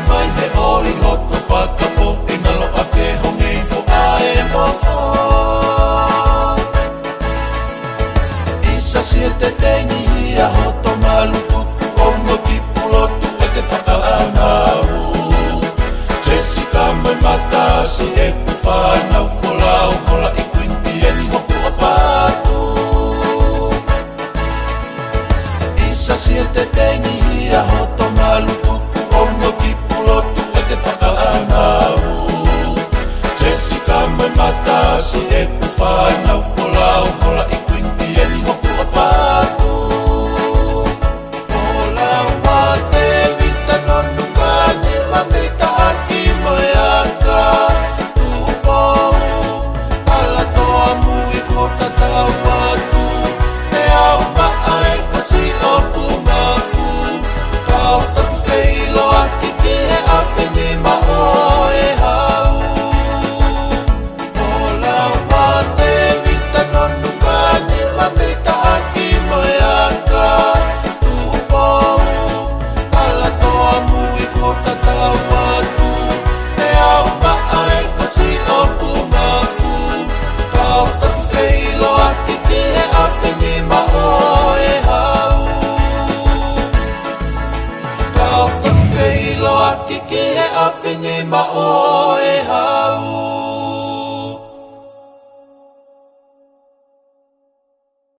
mai he ori hoto whakapo I ngalo a whehongi fo ae no fo Isa sia te tengi hia hoto malutu Ongo ki pulotu e te whakaanau Jessica mai matasi e ku whanau Folau hola I kwinti e ni hoku a whatu Isa sia te tengi hia hoto malutu Ongo ki pulotu e te whakaanau Jessica mai matasi e ku whanau Folau hola I kwinti e ni hoku a whatu Folau wa te vita nonu kane mamita aki moeaka Tupou ala toa mui kota tau watu E au maai kasi o kumafu Kau taku feilo aki ki he awheni ma o e hau Folau wa te vita nonu kane mamita aki moeaka Tupou ala toa mui kota tau watu E au maai kasi o kumafu Kau taku feilo aki ki he awheni ma o e hau Kau taku feilo aki ki he awheni ma o